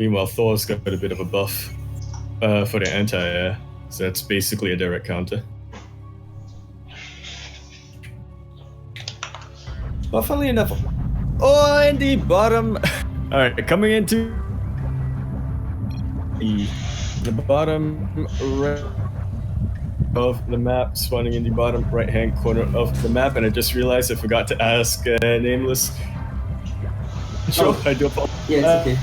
Meanwhile, Thor's got a bit of a buff for the anti-air, so that's basically a direct counter. Well, funnily enough, oh, in the bottom. All right, coming into the bottom right of the map, spawning in the bottom right-hand corner of the map, and I just realized I forgot to ask Nameless. Sure, I do apologize. Yeah, it's okay.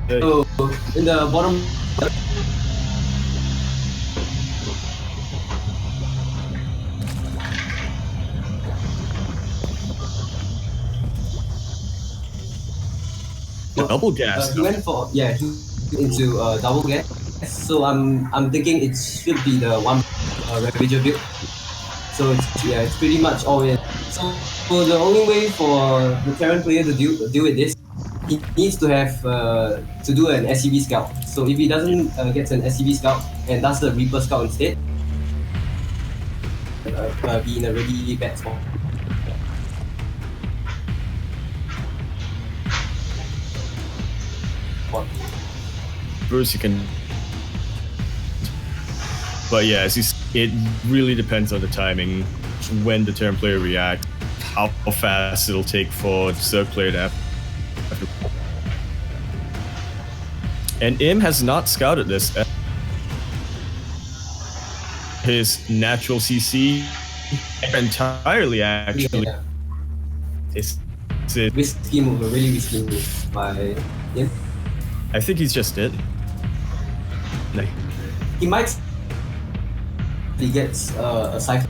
So in the bottom. Double gas. He went for into double gas. So I'm thinking it should be the one Ravager build. So it's pretty much all in. So the only way for the Terran player to deal with this, he needs to have to do an SCV scout. So if he doesn't get an SCV scout and does the Reaper scout instead, be in a really bad spot. Bruce, you can. But yeah, it really depends on the timing, when the Terran player reacts, how fast it'll take for the Zerg player to have. And Im has not scouted this. His natural CC entirely, actually. Yeah. It's Risky move, a really risky move by Im. I think he's just dead. No. He might. He gets a cycle.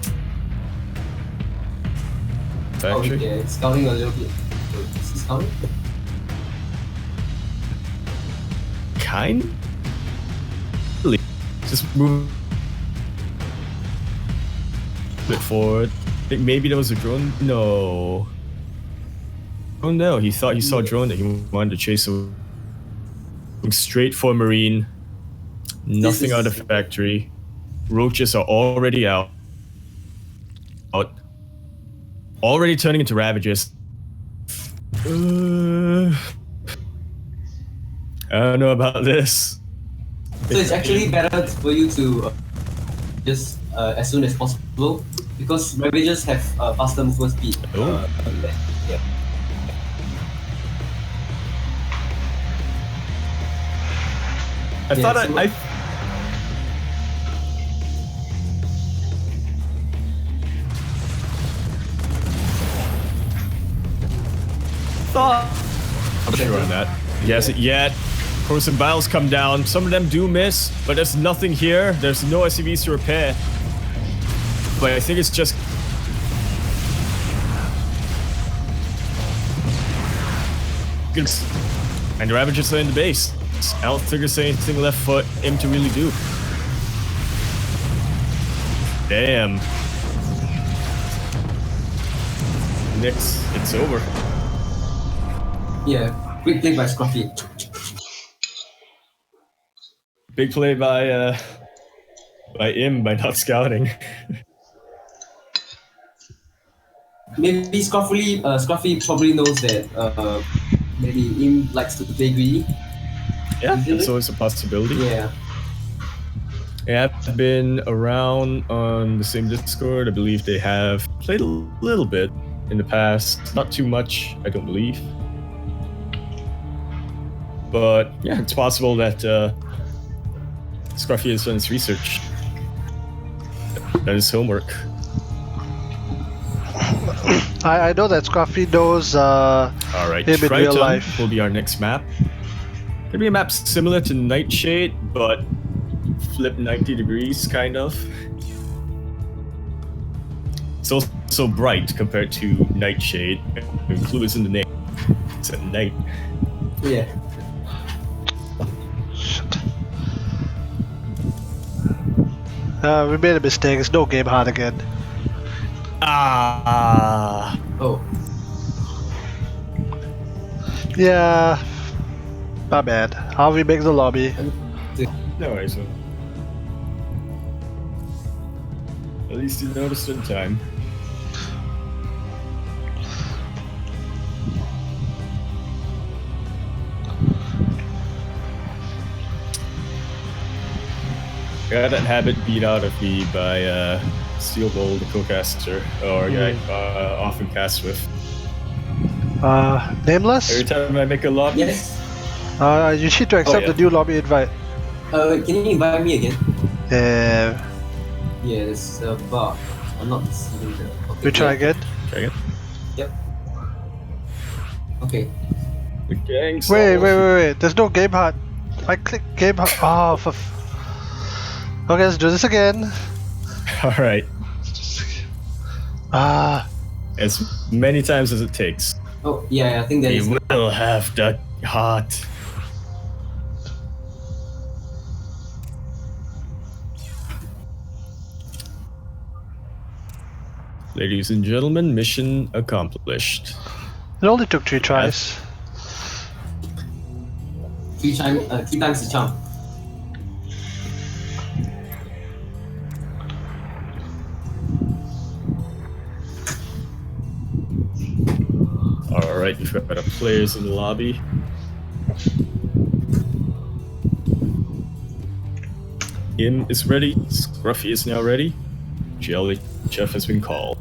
Factory? Okay, scouting a little bit. Is he scouting? Kind? Just move a bit forward. I think maybe there was a drone. No. Oh no, he thought he saw a drone that he wanted to chase him. Straight for Marine. Nothing out of factory. Roaches are already out. Already turning into Ravagers. I don't know about this. So it's actually better for you to just as soon as possible, because Ravagers have faster movement speed. Oh. Yeah. I thought I thought. I'm sure on that. He hasn't yet. Of course, some battles come down. Some of them do miss, but there's nothing here. There's no SCVs to repair. But I think it's just. And the Ravagers are in the base. I don't think there's anything left for him to really do. Damn. Next, it's over. Yeah, quick play by Scruffy. Big play by Im by not scouting. Maybe Scruffy probably knows that maybe Im likes to play greedy. Yeah, that's always a possibility. Yeah. Yeah, I've been around on the same Discord. I believe they have played a little bit in the past. Not too much, I don't believe. But yeah, it's possible that Scruffy has done his research. That is homework. I know that Scruffy knows Alright, him in real Triton life. will be our next map. It'll be a map similar to Nightshade, but flip 90 degrees, kind of. It's also bright compared to Nightshade. Includes in the name. It's at night. Yeah. Shit. We made a mistake. It's no game hard again. Ah. Oh. Yeah. My bad. I'll remake the lobby. No worries, man. At least you noticed in time. Got that habit beat out of me by Steel Bowl, the co-caster, or guy often cast with. Nameless? Every time I make a lobby. Yes. You need to accept the new lobby invite. Can you invite me again? Yeah. Yeah, there's a bar. I'm not seeing the. Okay, We try again. Try again. Yep. Okay. The gang's Wait. There's no game hut. I click game hut. Oh, okay, let's do this again. All right. As many times as it takes. Oh yeah, I think that is. We will have the heart. Ladies and gentlemen, mission accomplished. It only took 3 tries. Three times the charm. Alright, we've got our players in the lobby. Im is ready, Scruffy is now ready. Jelly Chef has been called.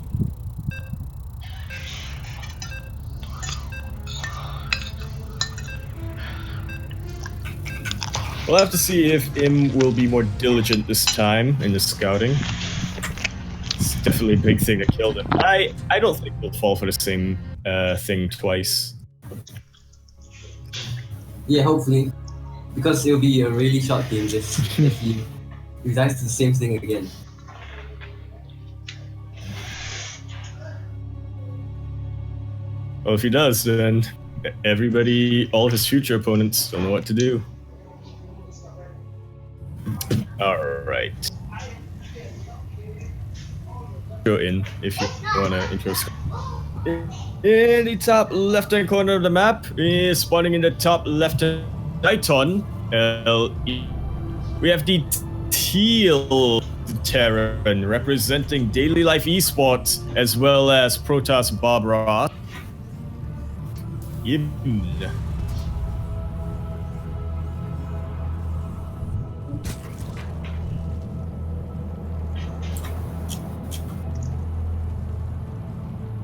We'll have to see if Im will be more diligent this time in the scouting. It's definitely a big thing that killed him. I don't think he'll fall for the same thing twice. Yeah, hopefully. Because it'll be a really short game if he resigns to the same thing again. Well, if he does, then all of his future opponents don't know what to do. Alright. Go in if you want to intro. In the top left-hand corner of the map, spawning in the top left-hand icon, we have the Teal Terran representing Daily Life Esports, as well as Protoss Bob Ross.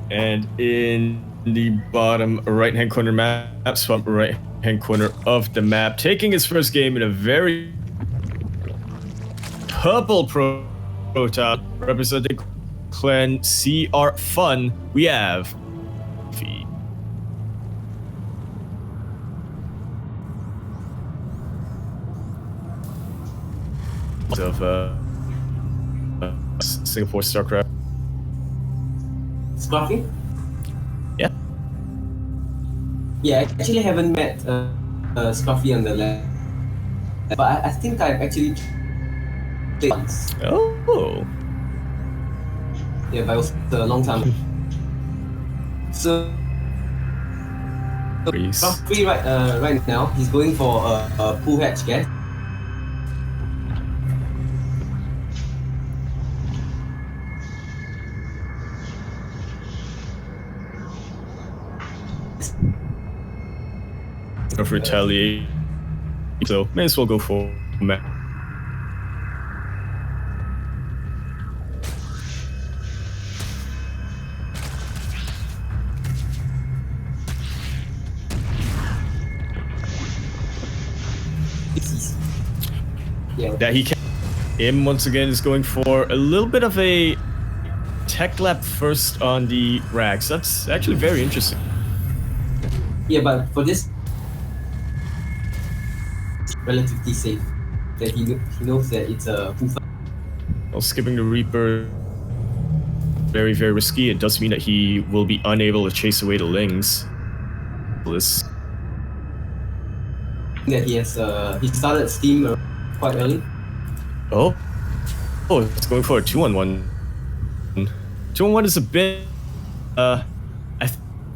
And in the bottom right-hand corner map, swap right-hand corner of the map, taking his first game in a very purple Protoss representing clan CR Fun, we have of Singapore StarCraft. Scruffy? Yeah. Yeah, I actually haven't met Scruffy on the left. But I think I've actually played once. Oh. Yeah, but it was a long time. So Scruffy right now, he's going for a pool hatch guess. Of retaliate, so may as well go for map. Yeah. That he can. Im once again is going for a little bit of a tech lab first on the racks. That's actually very interesting. Yeah, but for this, relatively safe. That he knows that it's a poof. Well, skipping the Reaper, very, very risky. It does mean that he will be unable to chase away the Lings. This. That he has he started Steam quite early. Oh, it's going for a 2-on-1. 2-on-1 is a bit. I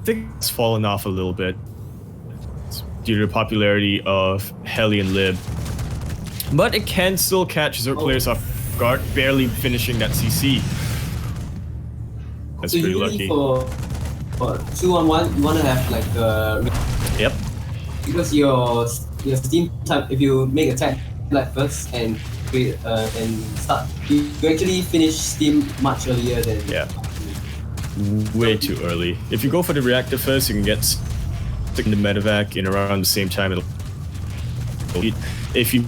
think it's fallen off a little bit due to the popularity of Heli and Lib. But it can still catch Zerg players off guard, barely finishing that CC. That's so pretty usually lucky. For 2-on-1, you want to have like Yep. because your steam time, if you make attack like first and create and start, you actually finish steam much earlier than Way too early. If you go for the reactor first, you can get stuck in the medevac in around the same time. If you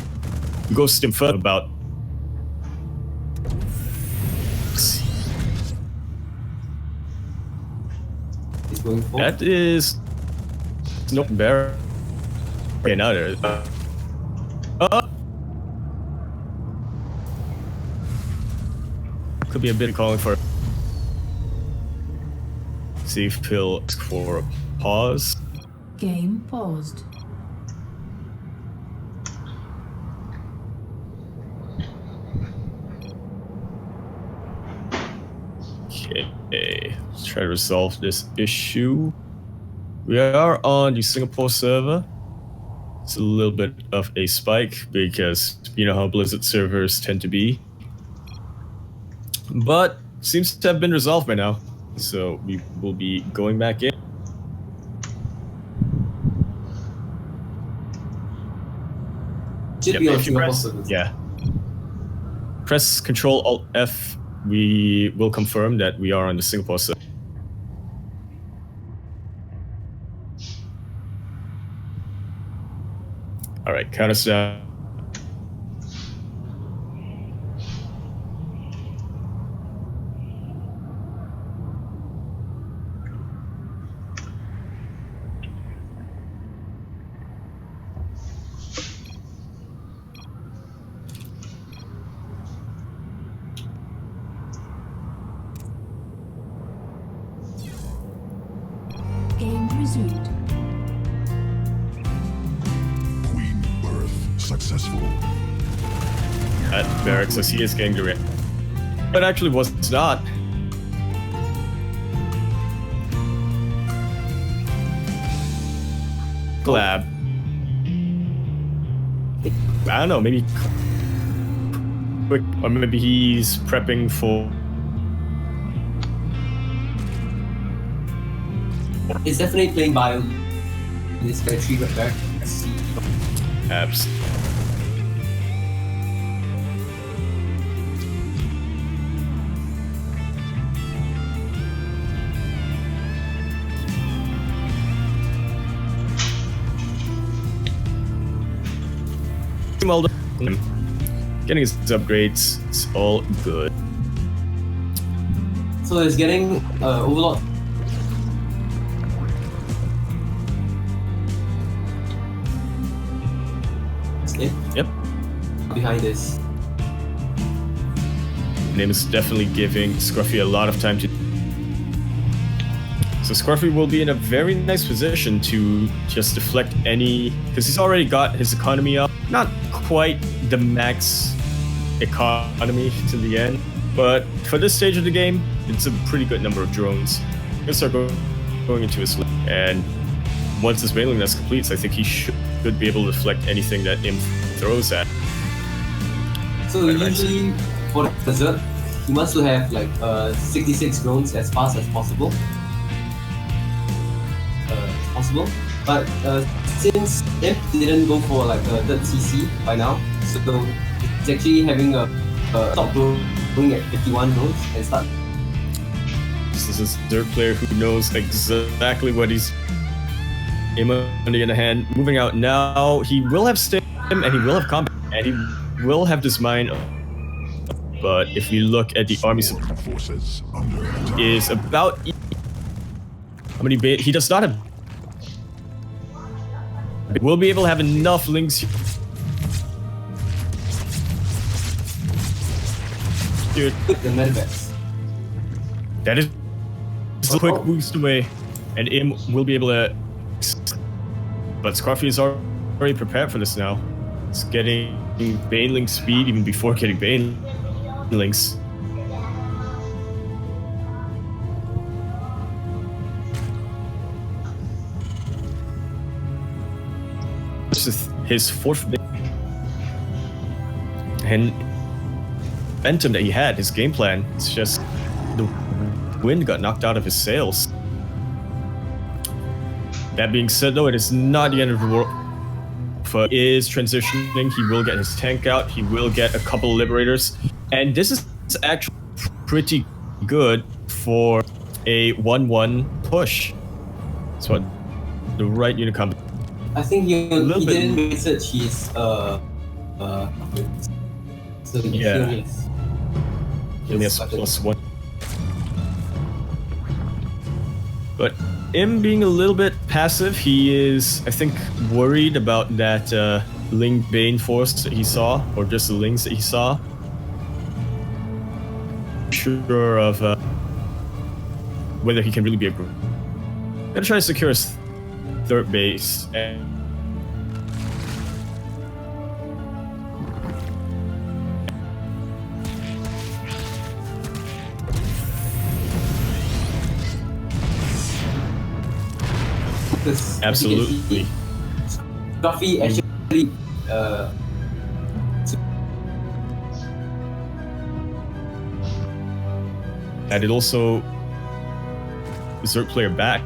go stim further, about it's going for. that is no bear. Okay, now there is. Could be a bit calling for. See if he'll ask for a pause. Game paused. Okay, let's try to resolve this issue. We are on the Singapore server. It's a little bit of a spike because you know how Blizzard servers tend to be. But seems to have been resolved by now. So we will be going back in. Should be on If you Singapore press, servers. yeah. Press Control Alt F. We will confirm that we are on the Singapore server. All right, count us down. Game resumed. Queen birth successful. At barracks, as he is getting direct. But actually was not. Collab. I don't know, maybe quick, or maybe he's prepping for. It's definitely playing bio. This guy tree right back. Abs. Well done. Getting his upgrades, it's all good. So it's getting Overlord. Yep. Behind this. Name is definitely giving Scruffy a lot of time to. So Scruffy will be in a very nice position to just deflect any, because he's already got his economy up. Not quite the max economy to the end, but for this stage of the game, it's a pretty good number of drones. He'll start going into his and once this mailing nest completes, I think he should be able to deflect anything that Imp throws at. So usually for the Zerg, he wants to have like 66 drones as fast as possible. But since Imp didn't go for like a third CC by now, so it's actually having a top going at 51 drones and start. This is a Zerg player who knows exactly what he's aim on the other hand. Moving out now, he will have stim and he will have combat and he will have this mine. But if we look at the army Forces under attack. is about how many he does not have. We'll be able to have enough links here. The medevacs. That is a quick boost away, and Im will be able to. But Scruffy is already prepared for this now. It's getting Baneling speed even before getting Banelings. This is his fourth. and momentum that he had, his game plan. It's just the wind got knocked out of his sails. That being said, though, it is not the end of the world. But he is transitioning. He will get his tank out. He will get a couple of liberators. And this is actually pretty good for a 1-1 push. So the right unit combo. I think he didn't research his so Yeah. he He has +1. But him being a little bit passive, he is, I think, worried about that Ling Bane force that he saw, or just the Lings that he saw. Sure of whether he can really be a group. Gonna try to secure his third base. And absolutely. Scruffy actually and it also Zerg player back.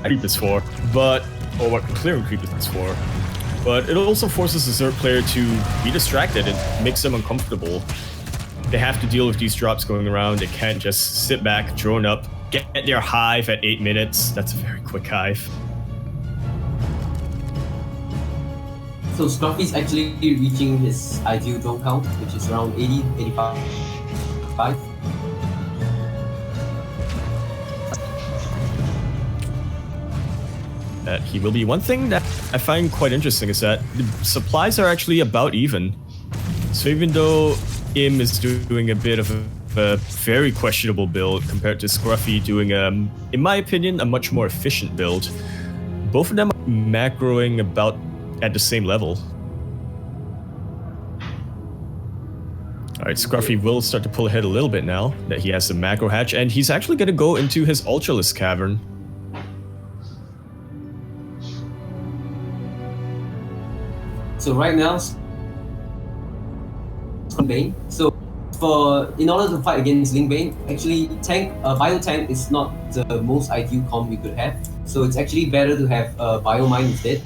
Creep is for, but or what clearing creep is for. But it also forces the Zerg player to be distracted and makes them uncomfortable. They have to deal with these drops going around. They can't just sit back, drone up, get their hive at 8 minutes. That's a very quick hive. So Scruffy's actually reaching his ideal drone count, which is around 80, 85. That he will be. One thing that I find quite interesting is that the supplies are actually about even. So even though Im is doing a bit of a very questionable build compared to Scruffy doing, in my opinion, a much more efficient build, both of them are macroing about at the same level. Alright, Scruffy will start to pull ahead a little bit now that he has the macro hatch, and he's actually going to go into his Ultralisk Cavern. So right now, Bane. So in order to fight against Ling Bane, actually bio tank is not the most ideal comp you could have. So it's actually better to have bio mine instead.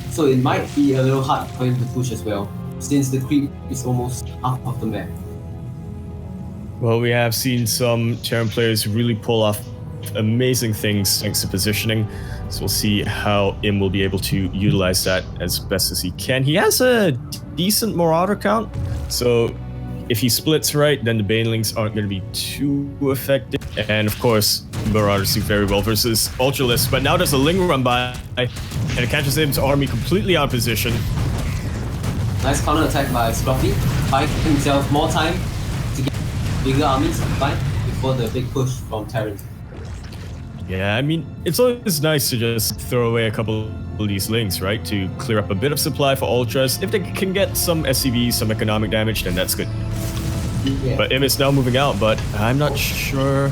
So it might be a little hard for him to push as well, since the creep is almost half of the map. Well, we have seen some Terran players really pull off amazing things thanks to positioning. So we'll see how Im will be able to utilize that as best as he can. He has a decent Marauder count, so if he splits right, then the Banelings aren't going to be too effective. And of course, Marauders do very well versus Ultralisk, but now there's a Ling run by, and it catches Im's army completely out of position. Nice counter attack by Scruffy, buying himself more time to get bigger armies before the big push from Terran. Yeah, I mean, it's always nice to just throw away a couple of these links, right? To clear up a bit of supply for Ultras. If they can get some SCVs, some economic damage, then that's good. Yeah. But Im is now moving out, but I'm not sure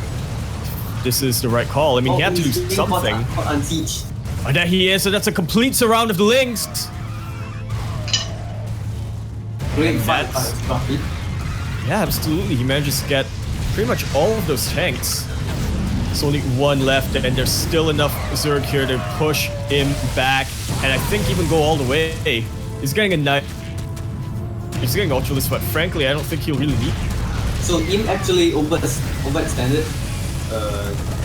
this is the right call. I mean, he had to do something. Oh, there he is, so that's a complete surround of the links. Great fight by Scruffy. Yeah, absolutely. He manages to get pretty much all of those tanks. There's only one left, and there's still enough Zerg here to push him back, and I think even go all the way. He's getting a knife. He's getting Ultralisk, but frankly, I don't think he'll really need. So Im actually overextended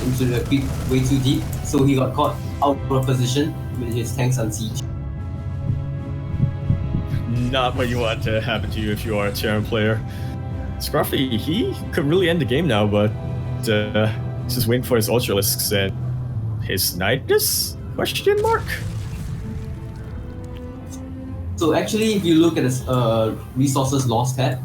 into the creep way too deep, so he got caught out of position with his tanks on siege. Not what you want to happen to you if you are a Terran player. Scruffy, he could really end the game now, but he's just waiting for his Ultralisks and his Nidus? Question mark? So actually, if you look at his resources lost tab,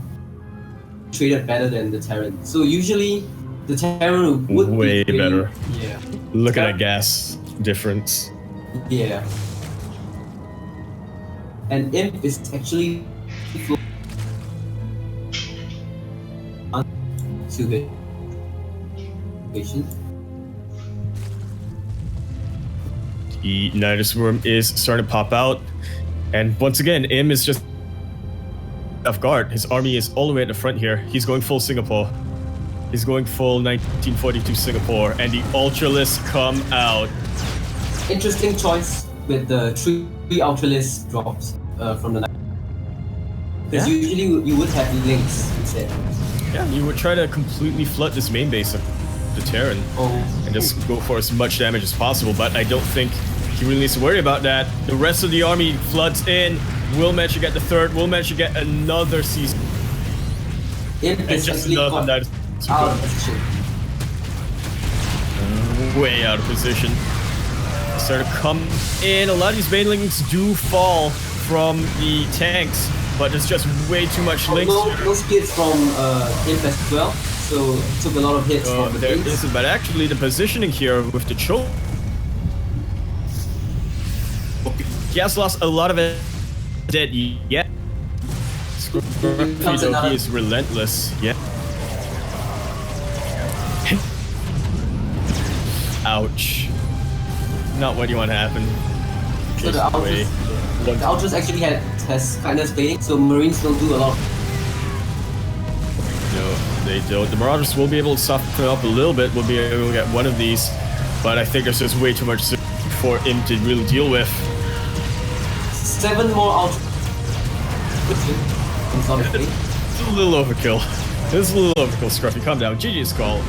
traded better than the Terran. So usually, the Terran would way be better. Yeah. Look at that gas difference. Yeah. And Imp is actually to hit. The Nidus Worm is starting to pop out. And once again, Im is just off guard. His army is all the way at the front here. He's going full Singapore. He's going full 1942 Singapore, and the Ultralists come out. Interesting choice with the three Ultralisk drops from the night. Because usually you would have links instead. Yeah, you would try to completely flood this main base of the Terran and just go for as much damage as possible, but I don't think he really needs to worry about that. The rest of the army floods in. Will manage to get the third. Will manage to get another season. And just nothing that is out of position. Way out of position. Start to come in. A lot of these banelings do fall from the tanks, but there's just way too much links. No speeds from Imp as well, so it took a lot of hits from the there base. isn't, but actually the positioning here with the choke. He has lost a lot of it. Dead yet. Scruffy though, he is relentless. Yeah. Ouch. Not what you want to happen. So the Ultras actually has kindness fading, so Marines don't do a lot. No, they don't. The Marauders will be able to soften up a little bit. We'll be able to get one of these, but I think there's just way too much for him to really deal with. 7 more Ultras. It's a little overkill. It's a little overkill, Scruffy. Calm down. GG's call.